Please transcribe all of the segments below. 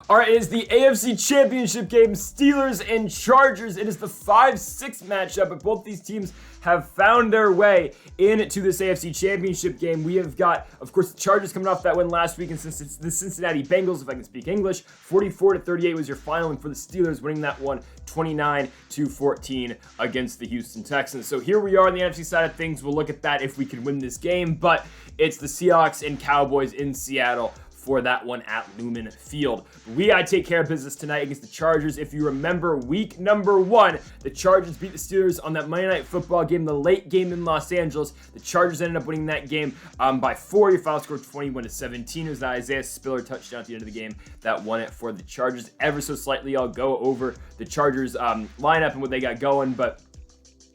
All right, it is the AFC Championship game, Steelers and Chargers. It is the 5-6 matchup, but both these teams have found their way into this AFC Championship game. We have got, of course, the Chargers coming off that win last week, and since it's the Cincinnati Bengals, if I can speak English, 44-38 was your final, and for the Steelers winning that one 29-14 against the Houston Texans. So here we are on the NFC side of things. We'll look at that if we can win this game, but it's the Seahawks and Cowboys in Seattle for that one at Lumen Field. We gotta take care of business tonight against the Chargers. If you remember week number 1, the Chargers beat the Steelers on that Monday Night Football game, the late game in Los Angeles. The Chargers ended up winning that game by 4. Your final score 21-17. It was that Isaiah Spiller touchdown at the end of the game that won it for the Chargers ever so slightly. I'll go over the Chargers lineup and what they got going, but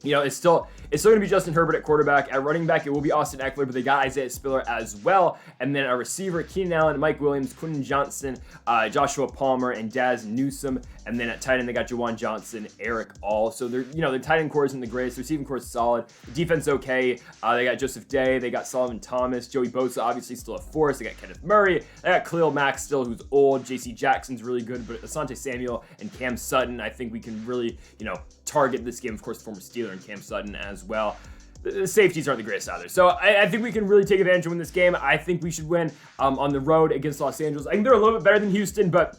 you know, it's still going to be Justin Herbert at quarterback. At running back, it will be Austin Eckler, but they got Isaiah Spiller as well. And then a receiver, Keenan Allen, Mike Williams, Quentin Johnson, Joshua Palmer, and Daz Newsome. And then at tight end, they got Jawan Johnson, Eric All. So their tight end core isn't the greatest. The receiving core is solid. The defense okay. They got Joseph Day. They got Solomon Thomas. Joey Bosa, obviously still a force. They got Kenneth Murray. They got Khalil Mack still, who's old. J.C. Jackson's really good. But Asante Samuel and Cam Sutton, I think we can really, target this game. Of course, former Steeler and Cam Sutton as well. The safeties aren't the greatest either. So I think we can really take advantage of win this game. I think we should win on the road against Los Angeles. I think they're a little bit better than Houston, but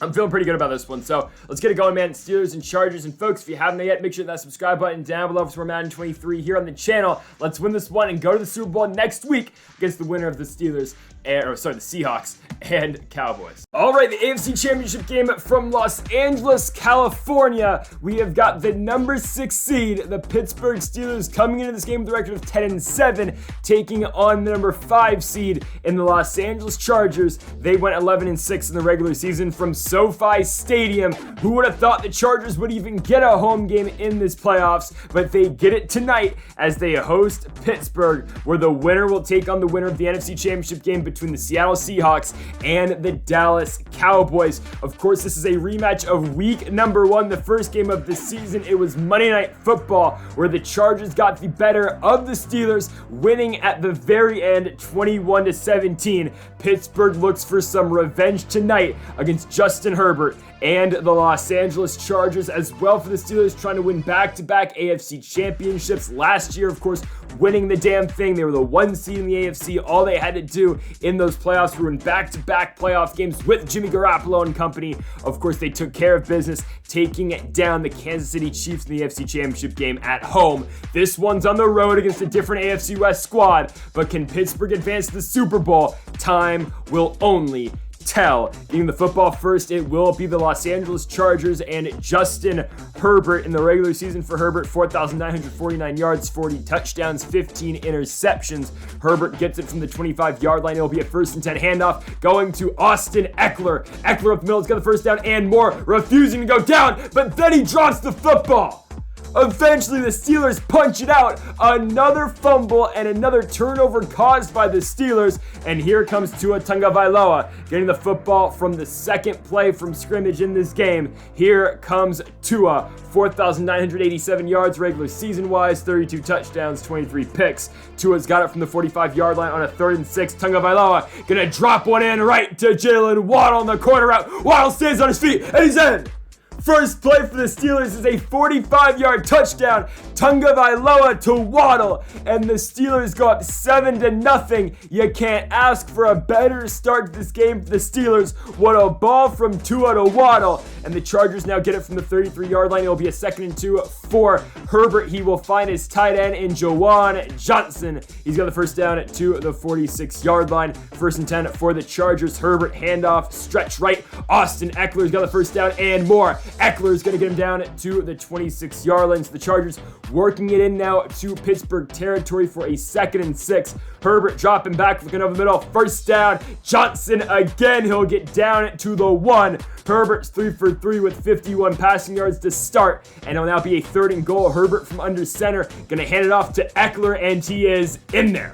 I'm feeling pretty good about this one. So let's get it going, man. Steelers and Chargers. And folks, if you haven't yet, make sure that subscribe button down below for more Madden 23 here on the channel. Let's win this one and go to the Super Bowl next week against the winner of the the Seahawks and Cowboys. All right, the AFC Championship game from Los Angeles, California. We have got the number 6 seed, the Pittsburgh Steelers, coming into this game with a record of 10-7, taking on the number 5 seed in the Los Angeles Chargers. They went 11-6 in the regular season from SoFi Stadium. Who would have thought the Chargers would even get a home game in this playoffs? But they get it tonight as they host Pittsburgh, where the winner will take on the winner of the NFC Championship game between the Seattle Seahawks and the Dallas Cowboys. Of course, this is a rematch of week number 1, the first game of the season. It was Monday Night Football, where the Chargers got the better of the Steelers, winning at the very end 21-17. Pittsburgh looks for some revenge tonight against Justin Herbert and the Los Angeles Chargers, as well for the Steelers trying to win back-to-back AFC championships. Last year, of course, winning the damn thing. They were the 1 seed in the AFC. All they had to do in those playoffs were win back-to-back playoff games with Jimmy Garoppolo and company. Of course, they took care of business, taking down the Kansas City Chiefs in the AFC Championship game at home. This one's on the road against a different AFC West squad, but can Pittsburgh advance to the Super Bowl? Time will only tell. Getting the football first, it will be the Los Angeles Chargers and Justin Herbert. In the regular season for Herbert, 4,949 yards, 40 touchdowns, 15 interceptions. Herbert gets it from the 25-yard line. It'll be a 1st and 10 handoff going to Austin Eckler. Eckler up the middle has got the first down and more, refusing to go down, but then he drops the football. Eventually, the Steelers punch it out. Another fumble and another turnover caused by the Steelers. And here comes Tua Tagovailoa getting the football from the second play from scrimmage in this game. Here comes Tua. 4,987 yards regular season-wise, 32 touchdowns, 23 picks. Tua's got it from the 45-yard line on a 3rd and 6. Tagovailoa gonna drop one in right to Jalen Waddle on the corner route. Waddle stays on his feet and he's in. First play for the Steelers is a 45-yard touchdown. Tagovailoa to Waddle, and the Steelers go up 7-0. You can't ask for a better start to this game for the Steelers. What a ball from Tua to Waddle, and the Chargers now get it from the 33-yard line. It will be a 2nd and 2 for Herbert. He will find his tight end in Jawan Johnson. He's got the first down to the 46-yard line. 1st and 10 for the Chargers. Herbert handoff, stretch right. Austin Eckler's got the first down and more. Eckler's going to get him down to the 26-yard line. So the Chargers working it in now to Pittsburgh territory for a 2nd and 6. Herbert dropping back, looking over the middle. First down. Johnson again. He'll get down to the 1. Herbert's 3 for 3 with 51 passing yards to start. And it'll now be a 3rd and goal. Herbert from under center. Going to hand it off to Eckler, and he is in there.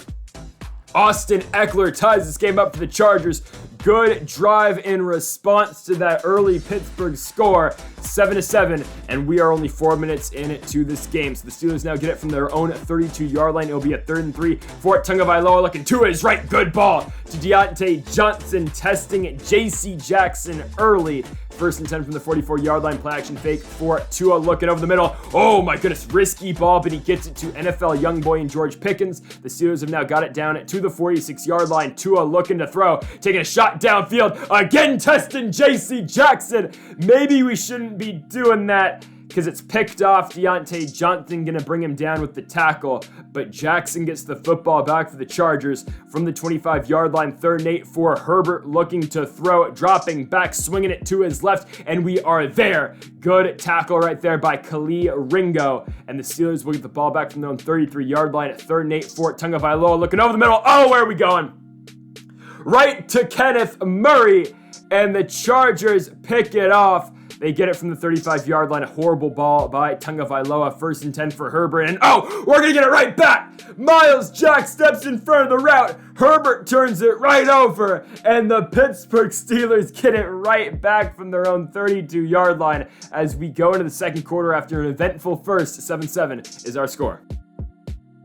Austin Eckler ties this game up for the Chargers. good drive in response to that early Pittsburgh score, 7-7, and we are only 4 minutes into this game. So the Steelers now get it from their own 32-yard line. It'll be a 3rd and 3 for Tagovailoa, looking to his right. Good ball to Deontay Johnson, testing J.C. Jackson early. 1st and 10 from the 44-yard line. Play action fake for Tua, looking over the middle. Oh my goodness, risky ball, but he gets it to NFL young boy and George Pickens. The Steelers have now got it down to the 46-yard line. Tua looking to throw, taking a shot downfield. Again, testing J.C. Jackson. Maybe we shouldn't be doing that, because it's picked off. Deontay Johnson going to bring him down with the tackle, but Jackson gets the football back for the Chargers from the 25-yard line. 3rd and 8 for Herbert, looking to throw, dropping back, swinging it to his left, and we are there. Good tackle right there by Khalil Ringo, and the Steelers will get the ball back from their own 33-yard line at 3rd and 8 for Tagovailoa, looking over the middle. Oh, where are we going? Right to Kenneth Murray, and the Chargers pick it off. They get it from the 35-yard line. A horrible ball by Tagovailoa. 1st and 10 for Herbert. And we're going to get it right back. Miles Jack steps in front of the route. Herbert turns it right over. And the Pittsburgh Steelers get it right back from their own 32-yard line as we go into the second quarter after an eventful first. 7-7 is our score.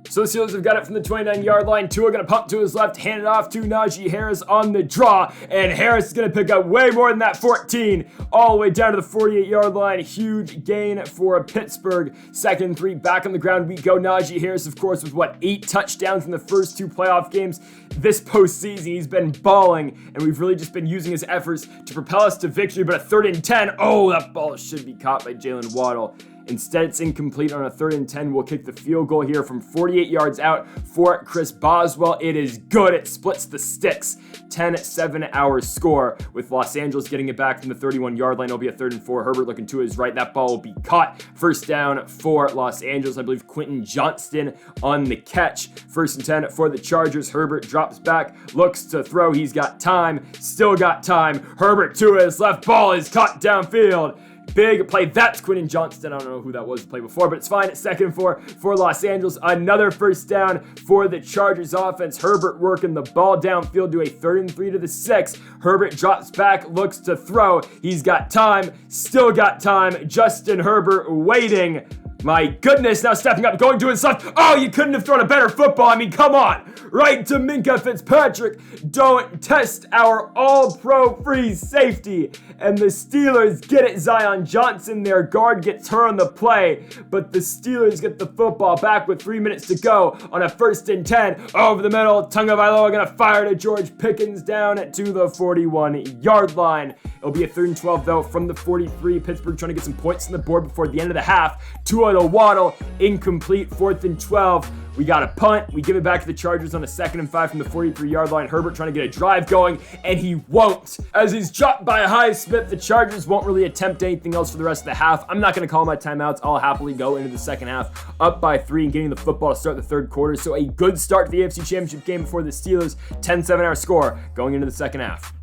So the Steelers have got it from the 29-yard line. Tua going to pump to his left, hand it off to Najee Harris on the draw. And Harris is going to pick up way more than that 14, all the way down to the 48-yard line. Huge gain for Pittsburgh. 2nd and 3, back on the ground we go. Najee Harris, of course, with 8 touchdowns in the first 2 playoff games this postseason. He's been balling, and we've really just been using his efforts to propel us to victory. But a 3rd and 10, that ball should be caught by Jalen Waddle. Instead, it's incomplete. On a 3rd and 10. We'll kick the field goal here from 48 yards out for Chris Boswell. It is good. It splits the sticks. 10-7 our score, with Los Angeles getting it back from the 31-yard line. It'll be a 3rd and 4. Herbert looking to his right. That ball will be caught. 1st down for Los Angeles. I believe Quentin Johnston on the catch. 1st and 10 for the Chargers. Herbert drops back, looks to throw. He's got time. Still got time. Herbert to his left. Ball is caught downfield. Big play. That's Quentin Johnston. I don't know who that was to play before, but it's fine. 2nd and 4 for Los Angeles. Another 1st down for the Chargers offense. Herbert working the ball downfield to a 3rd and 3 to the 6. Herbert drops back, looks to throw. He's got time. Still got time. Justin Herbert waiting. My goodness, now stepping up, going to his left. You couldn't have thrown a better football. I mean, come on. Right to Minkah Fitzpatrick. Don't test our all-pro free safety. And the Steelers get it. Zion Johnson, their guard, gets her on the play. But the Steelers get the football back with 3 minutes to go on a 1st and 10. Over the middle, Tagovailoa going to fire to George Pickens down to the 41-yard line. It'll be a 3rd and 12, though, from the 43. Pittsburgh trying to get some points on the board before the end of the half. Tua to Waddle, incomplete. 4th and 12. We got a punt. We give it back to the Chargers on a 2nd and 5 from the 43-yard line. Herbert trying to get a drive going, and he won't. As he's dropped by Highsmith, the Chargers won't really attempt anything else for the rest of the half. I'm not going to call my timeouts. I'll happily go into the second half up by 3 and getting the football to start the 3rd quarter. So a good start to the AFC Championship game for the Steelers. 10-7 our score going into the second half.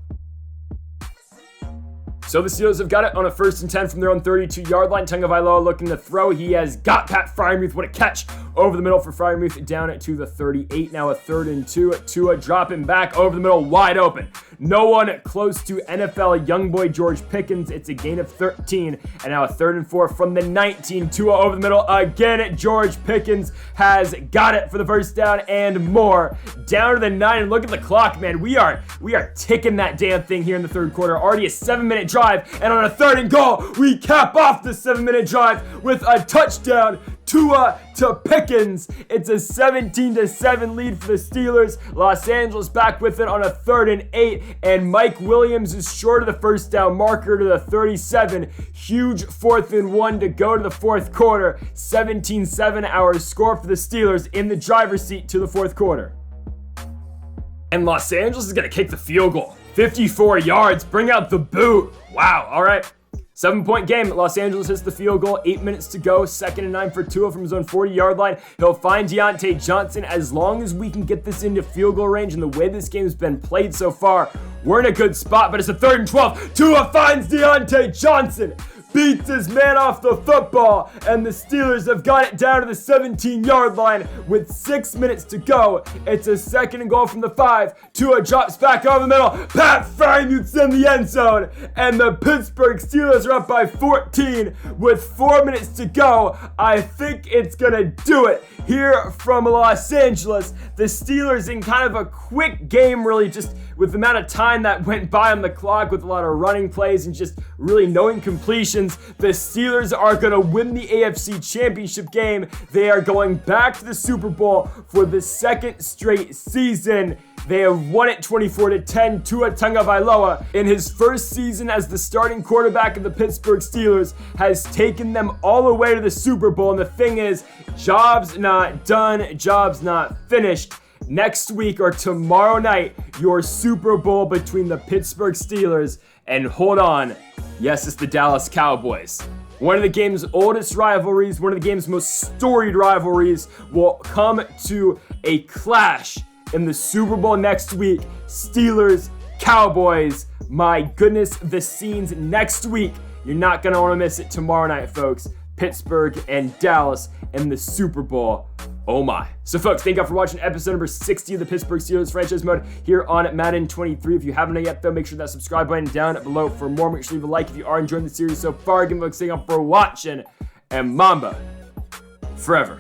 So the Steelers have got it on a 1st and 10 from their own 32-yard line. Tagovailoa looking to throw. He has got Pat Freiermuth. What a catch over the middle for Freiermuth, down to the 38. Now a 3rd and 2. Tua dropping back over the middle, wide open. No one close to NFL young boy George Pickens. It's a gain of 13. And now a 3rd and 4 from the 19. Tua over the middle again. George Pickens has got it for the 1st down and more. Down to the 9. And look at the clock, man. We are ticking that damn thing here in the 3rd quarter. Already a 7-minute drive. And on a 3rd and goal, we cap off the 7-minute drive with a touchdown. Tua to Pickens. It's a 17-7 lead for the Steelers. Los Angeles back with it on a 3rd and 8, and Mike Williams is short of the 1st down marker to the 37. Huge 4th and 1 to go to the 4th quarter. 17-7 our score for the Steelers in the driver's seat to the 4th quarter. And Los Angeles is going to kick the field goal. 54 yards. Bring out the boot. Wow. All right. 7-point game. Los Angeles hits the field goal. 8 minutes to go. 2nd and 9 for Tua from his own 40-yard line. He'll find Deontay Johnson. As long as we can get this into field goal range and the way this game's been played so far, we're in a good spot. But it's a 3rd and 12. Tua finds Deontay Johnson. beats his man off the football, and the Steelers have got it down to the 17-yard line with 6 minutes to go. It's a 2nd and goal from the 5. Tua drops back over the middle. Pat Freiermuth's in the end zone, and the Pittsburgh Steelers are up by 14 with 4 minutes to go. I think it's gonna do it here from Los Angeles. The Steelers in kind of a quick game, really, just with the amount of time that went by on the clock with a lot of running plays and just really no incompletions. The Steelers are going to win the AFC Championship game. They are going back to the Super Bowl for the 2nd straight season. They have won it 24-10. Tua Tagovailoa, in his first season as the starting quarterback of the Pittsburgh Steelers, has taken them all the way to the Super Bowl. And the thing is, job's not done, job's not finished. Next week or tomorrow night, your Super Bowl between the Pittsburgh Steelers and, hold on, yes, it's the Dallas Cowboys. One of the game's oldest rivalries, one of the game's most storied rivalries will come to a clash in the Super Bowl next week. Steelers, Cowboys. My goodness, the scenes next week. You're not going to want to miss it tomorrow night, folks. Pittsburgh and Dallas in the Super Bowl. Oh my. So folks, thank you all for watching episode number 60 of the Pittsburgh Steelers franchise mode here on Madden 23. If you haven't yet though, make sure that subscribe button down below for more. Make sure to leave a like if you are enjoying the series so far. Give me a thank you for watching, and Mamba forever.